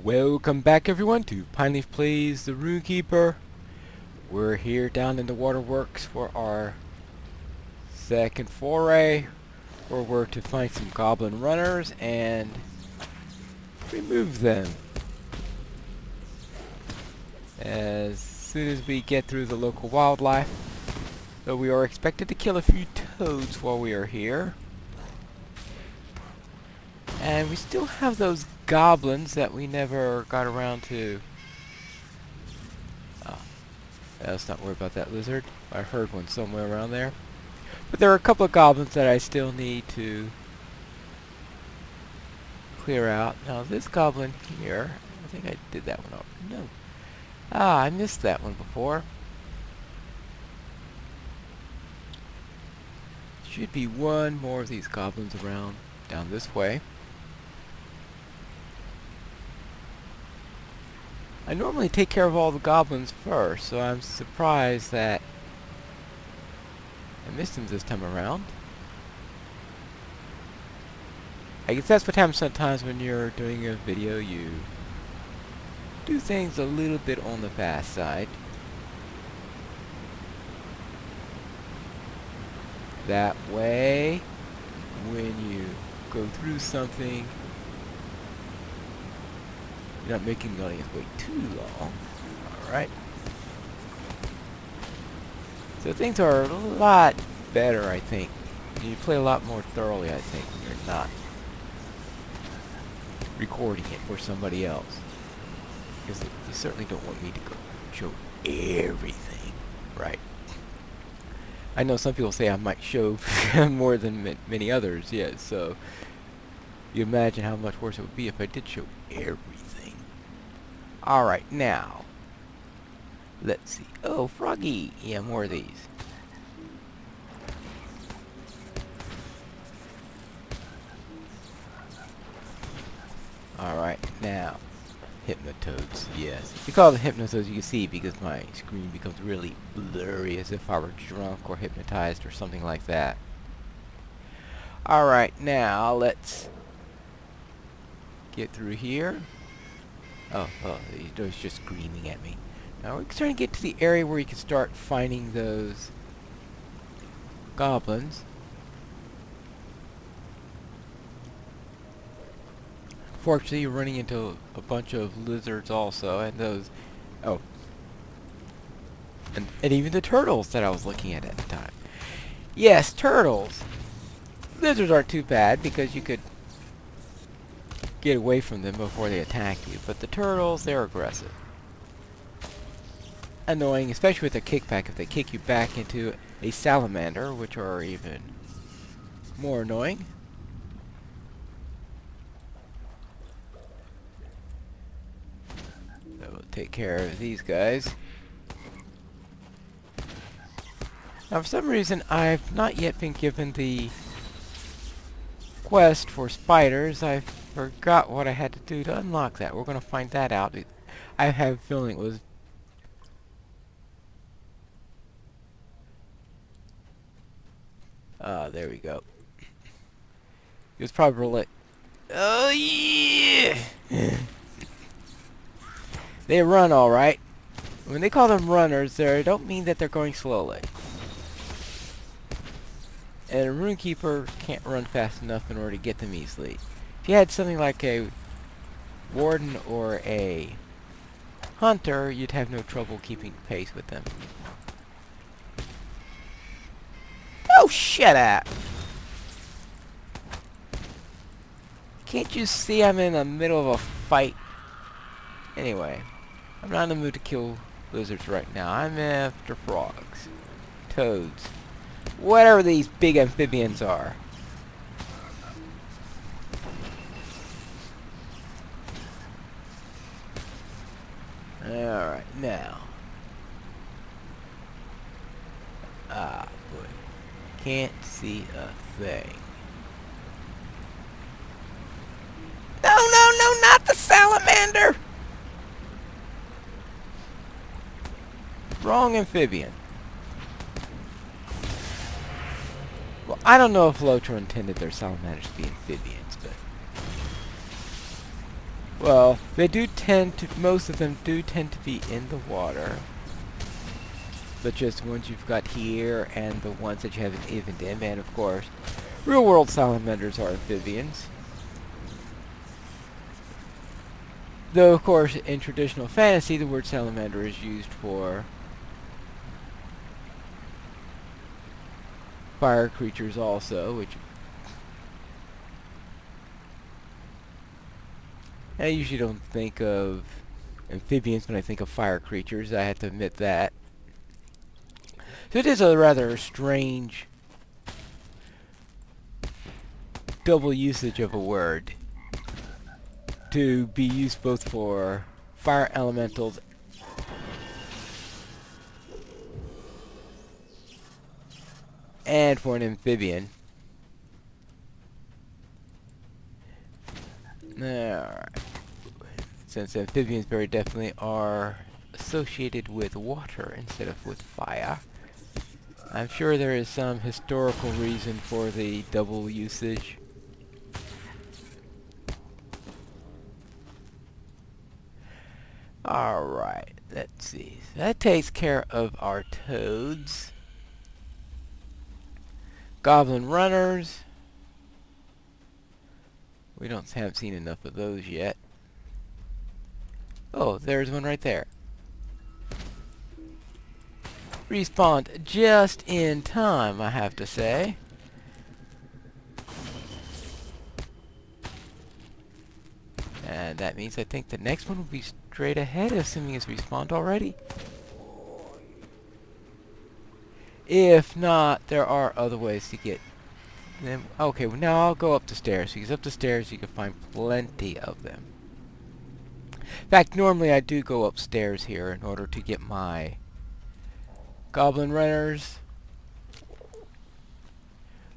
Welcome back everyone to Pineleaf Plays the Rune-keeper. We're here down in the waterworks for our second foray, where we're to find some goblin runners and remove them. As soon as we get through the local wildlife, though we are expected to kill a few toads while we are here. And we still have those goblins that we never got around to. Oh, let's not worry about that lizard. I heard one somewhere around there. But there are a couple of goblins that I still need to clear out. Now this goblin here, I think I did that one already. No. Ah, I missed that one before. Should be one more of these goblins around down this way. I normally take care of all the goblins first, so I'm surprised that I missed him this time around. I guess that's what happens sometimes when you're doing a video. You do things a little bit on the fast side. That way, when you go through something, you're not making the audience wait too long. Alright. So things are a lot better, I think. You play a lot more thoroughly, I think, when you're not recording it for somebody else. Because you certainly don't want me to go show everything, right? I know some people say I might show more than many others, yes, so you imagine how much worse it would be if I did show everything. Alright, now, let's see. Oh, froggy! Yeah, more of these. Alright, now, hypnotoads, yes. We call them hypnotoads, you can see, because my screen becomes really blurry, as if I were drunk or hypnotized or something like that. Alright, now, let's get through here. Oh, he's just screaming at me. Now we're starting to get to the area where you can start finding those goblins. Fortunately, you're running into a bunch of lizards also, and those... Oh. And even the turtles that I was looking at the time. Yes, turtles! Lizards aren't too bad, because you could get away from them before they attack you, but the turtles, they're aggressive. Annoying, especially with a kickback if they kick you back into a salamander, which are even more annoying. So we'll take care of these guys. Now for some reason I've not yet been given the quest for spiders. I forgot what I had to do to unlock that. We're going to find that out. I have a feeling it was... there we go. It was probably... Oh, yeah! They run alright. When they call them runners, they don't mean that they're going slowly. And a Rune-keeper can't run fast enough in order to get them easily. If you had something like a warden or a hunter, you'd have no trouble keeping pace with them. Oh, shut up! Can't you see I'm in the middle of a fight? Anyway, I'm not in the mood to kill lizards right now. I'm after frogs, toads, whatever these big amphibians are. Alright, now. Ah, boy. Can't see a thing. No, no, no, not the salamander! Wrong amphibian. Well, I don't know if LOTRO intended their salamanders to be amphibians, but... Well, they do tend to, most of them do tend to be in the water. But just the ones you've got here and the ones that you haven't evened in. And of course, real world salamanders are amphibians. Though, of course, in traditional fantasy, the word salamander is used for fire creatures also, which I usually don't think of amphibians when I think of fire creatures. I have to admit that. So it is a rather strange double usage of a word to be used both for fire elementals and for an amphibian. Alright. Since amphibians very definitely are associated with water instead of with fire, I'm sure there is some historical reason for the double usage. Alright, let's see. That takes care of our toads. Goblin runners. We haven't seen enough of those yet. Oh, there's one right there. Respawned just in time, I have to say. And that means I think the next one will be straight ahead, assuming it's respawned already. If not, there are other ways to get them. Okay, well now I'll go up the stairs, because up the stairs you can find plenty of them. In fact, normally I do go upstairs here in order to get my goblin runners.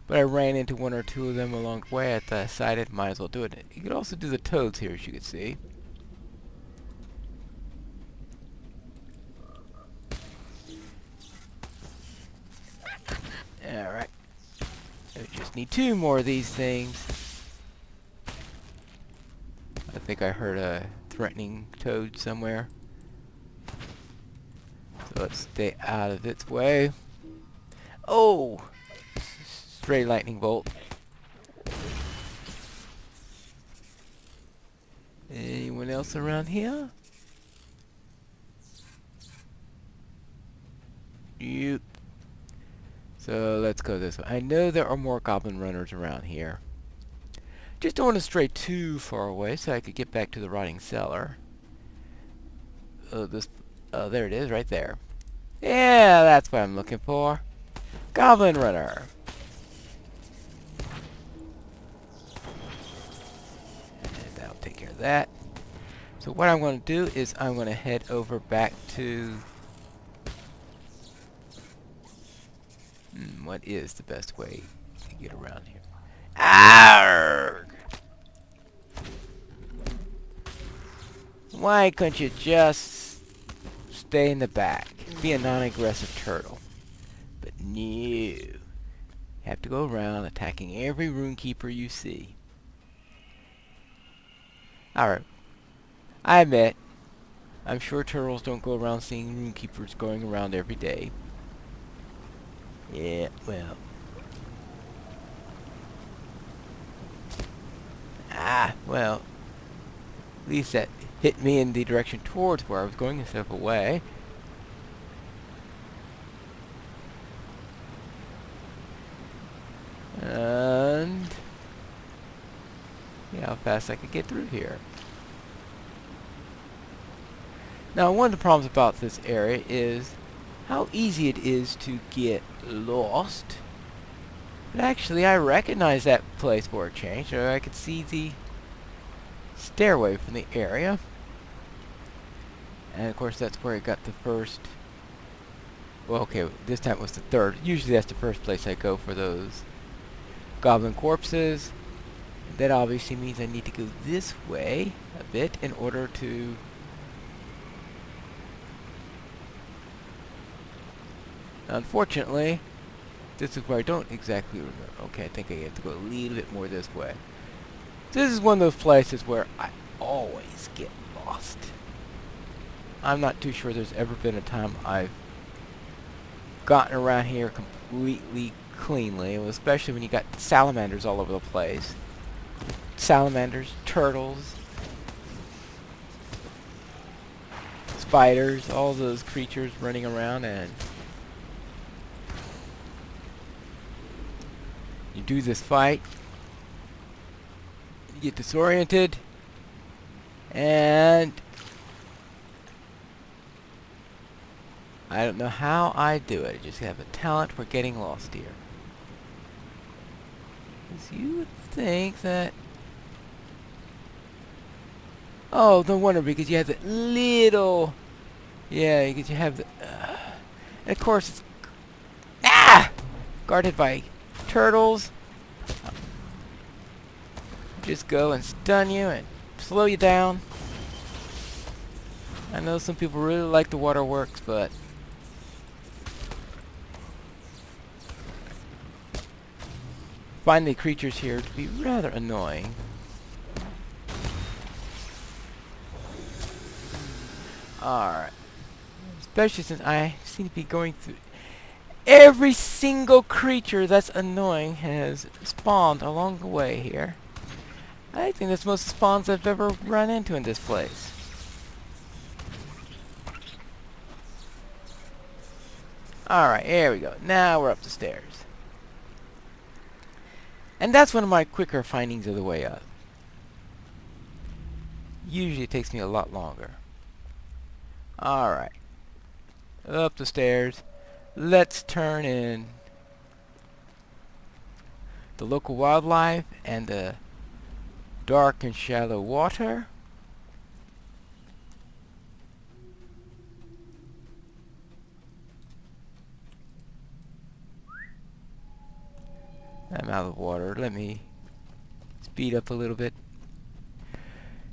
But I ran into one or two of them along the way. I decided might as well do it. You could also do the toads here, as you can see. Alright. We just need 2 more of these things. I think I heard a threatening toad somewhere. So let's stay out of its way. Oh! Stray lightning bolt. Anyone else around here? Yep. So let's go this way. I know there are more goblin runners around here. Just don't want to stray too far away so I could get back to the rotting cellar. There it is, right there. Yeah, that's what I'm looking for. Goblin runner. And that'll take care of that. So what I'm going to do is I'm going to head over back to... what is the best way to get around here? Arrgh! Why couldn't you just stay in the back? Be a non-aggressive turtle. But no. You have to go around attacking every Rune-keeper you see. Alright. I admit, I'm sure turtles don't go around seeing Rune-keepers going around every day. Yeah, well. Well. At least that hit me in the direction towards where I was going instead of away. And... yeah, how fast I could get through here. Now, one of the problems about this area is how easy it is to get lost. But actually, I recognize that place for a change, so I could see the stairway from the area. And of course, that's where I got the first... well, okay, this time it was the third. Usually that's the first place I go for those goblin corpses. That obviously means I need to go this way a bit in order to... unfortunately, this is where I don't exactly remember. Okay, I think I have to go a little bit more this way. This is one of those places where always get lost. I'm not too sure there's ever been a time I've gotten around here completely cleanly, especially when you got salamanders all over the place. Salamanders, turtles, spiders, all those creatures running around, and you do this fight, you get disoriented, and I don't know how I do it. I just have a talent for getting lost here. Because you would think that... Oh, no wonder, because you have the little... Yeah, because you have the... and of course, it's... Guarded by turtles. Just go and stun you and slow you down. I know some people really like the waterworks, but... find the creatures here to be rather annoying. Alright. Especially since I seem to be going through... Every single creature that's annoying has spawned along the way here. I think that's most of the spawns I've ever run into in this place. Alright, here we go. Now we're up the stairs. And that's one of my quicker findings of the way up. Usually it takes me a lot longer. Alright. Up the stairs. Let's turn in the local wildlife and the dark and shallow water. I'm out of water. Let me speed up a little bit.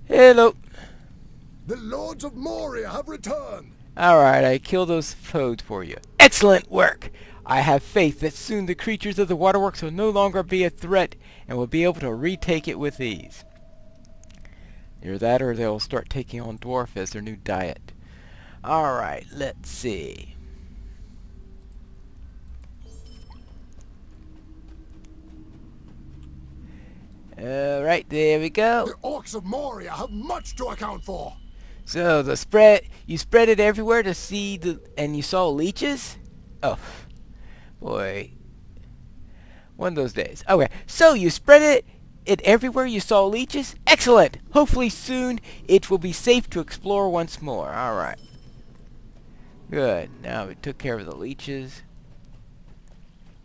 Hello. The Lords of Moria have returned. Alright, I killed those foes for you. Excellent work! I have faith that soon the creatures of the waterworks will no longer be a threat and will be able to retake it with ease. Either that or they'll start taking on dwarf as their new diet. Alright, let's see. Alright, there we go. The Orcs of Moria have much to account for. So you spread it everywhere to see and you saw leeches? Oh, boy. One of those days. Okay, so you spread it everywhere you saw leeches? Excellent! Hopefully soon it will be safe to explore once more. Alright. Good. Now we took care of the leeches.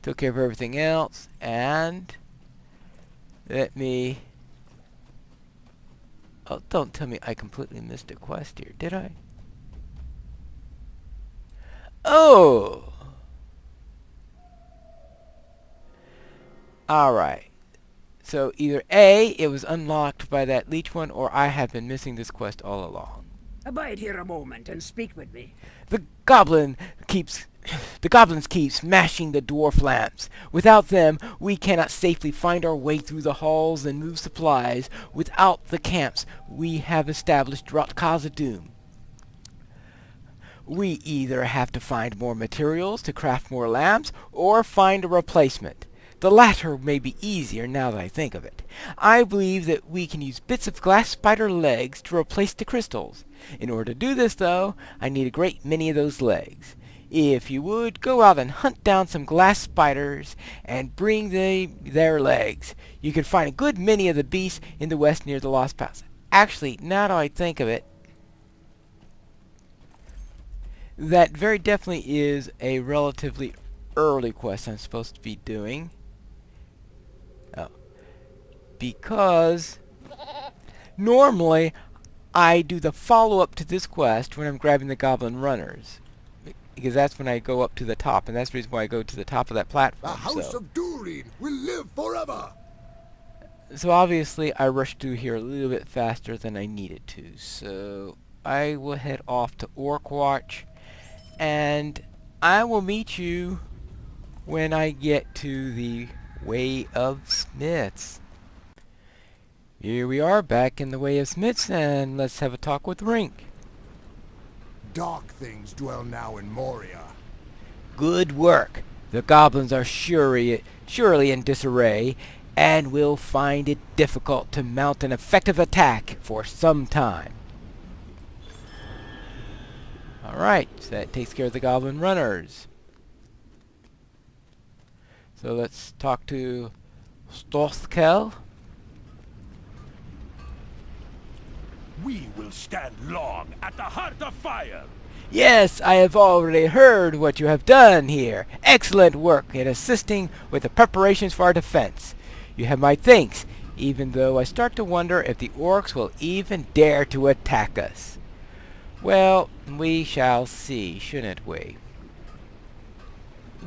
Took care of everything else. And... let me... Oh, don't tell me I completely missed a quest here, did I? Oh! Alright. So either A, it was unlocked by that leech one, or I have been missing this quest all along. Abide here a moment and speak with me. The goblins keep smashing the dwarf lamps. Without them, we cannot safely find our way through the halls and move supplies without the camps we have established throughout Khazad-dûm. We either have to find more materials to craft more lamps, or find a replacement. The latter may be easier now that I think of it. I believe that we can use bits of glass spider legs to replace the crystals. In order to do this, though, I need a great many of those legs. If you would, go out and hunt down some glass spiders and bring their legs. You can find a good many of the beasts in the west near the Lost Pass. Actually, now that I think of it, that very definitely is a relatively early quest I'm supposed to be doing. Oh. Because normally I do the follow-up to this quest when I'm grabbing the goblin runners. Because that's when I go up to the top, and that's the reason why I go to the top of that platform. The House of Durin will live forever. So obviously I rushed through here a little bit faster than I needed to. So I will head off to Orkwatch, and I will meet you when I get to the Way of Smiths. Here we are, back in the way of Smiths, and let's have a talk with Rink. Dark things dwell now in Moria. Good work. The goblins are surely in disarray, and will find it difficult to mount an effective attack for some time. Alright, so that takes care of the goblin runners. So let's talk to Stothkel. We will stand long at the heart of fire. Yes, I have already heard what you have done here. Excellent work in assisting with the preparations for our defense. You have my thanks, even though I start to wonder if the orcs will even dare to attack us. Well, we shall see, shouldn't we?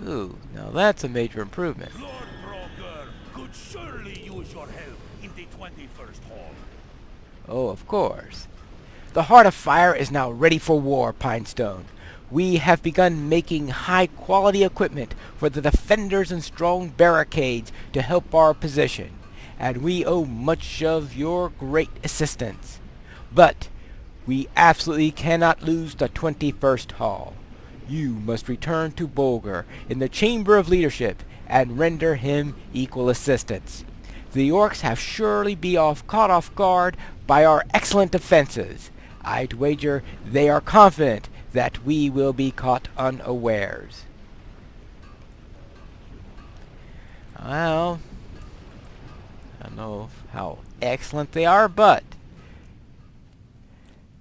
Ooh, now that's a major improvement. Lord Broker could surely use your help in the 21st Hall. Oh, of course. The Heart of Fire is now ready for war, Pinestone. We have begun making high-quality equipment for the defenders and strong barricades to help our position, and we owe much of your great assistance. But we absolutely cannot lose the 21st Hall. You must return to Bolger in the Chamber of Leadership and render him equal assistance. The orcs have surely been caught off guard by our excellent defenses. I'd wager they are confident that we will be caught unawares. Well, I don't know how excellent they are, but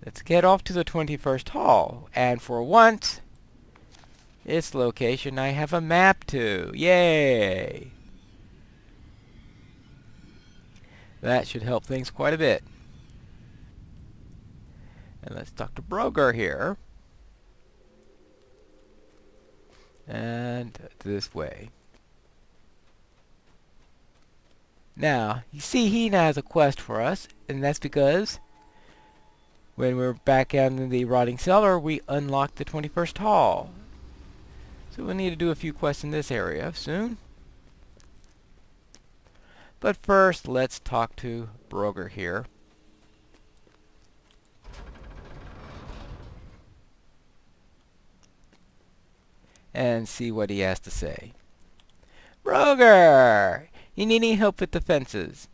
let's get off to the 21st Hall. And for once, its location I have a map to. Yay! That should help things quite a bit. And let's talk to Broger here. And this way. Now, you see he now has a quest for us, and that's because when we're back out in the rotting cellar, we unlocked the 21st Hall. So we'll need to do a few quests in this area soon. But first, let's talk to Broger here. And see what he has to say. Broger! You need any help with defenses?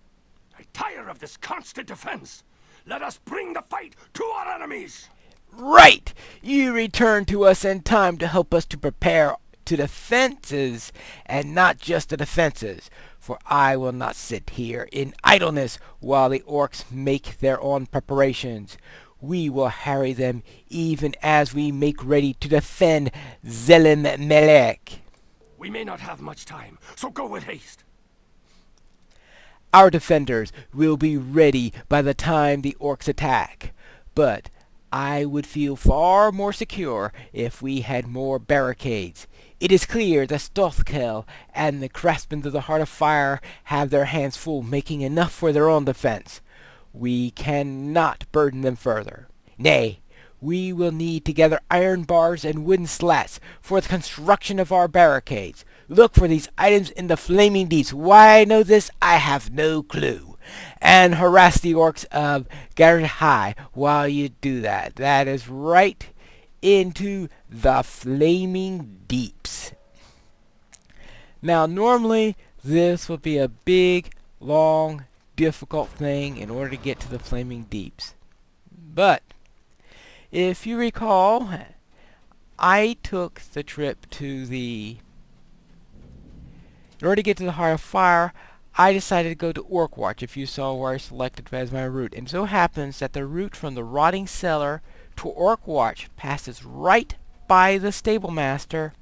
I tire of this constant defense. Let us bring the fight to our enemies. Right! You return to us in time to help us to prepare to defenses, and not just the defenses. For I will not sit here in idleness while the orcs make their own preparations. We will harry them even as we make ready to defend Zelim-Melek. We may not have much time, so go with haste. Our defenders will be ready by the time the orcs attack, but I would feel far more secure if we had more barricades. It is clear that Stothkel and the craftsmen of the Heart of Fire have their hands full making enough for their own defense. We cannot burden them further. Nay, we will need to gather iron bars and wooden slats for the construction of our barricades. Look for these items in the flaming deeps. Why I know this, I have no clue. And harass the orcs of Garhai while you do that. That is right into the flaming deeps. Now, normally, this would be a big, long, difficult thing in order to get to the flaming deeps. But if you recall, I took the trip to in order to get to the Heart of Fire, I decided to go to Orkwatch, if you saw where I selected as my route. And so happens that the route from the Rotting Cellar to Orkwatch passes right by the Stable Master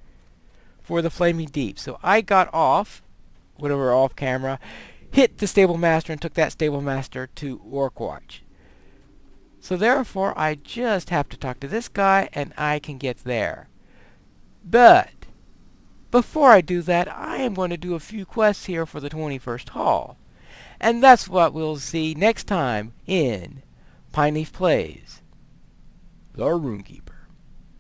for the Flaming Deep. So I got off, when we were off camera, hit the Stable Master and took that Stable Master to Orkwatch. So therefore, I just have to talk to this guy and I can get there. But before I do that, I am going to do a few quests here for the 21st Hall. And that's what we'll see next time in Pineleaf Plays, the Rune-keeper.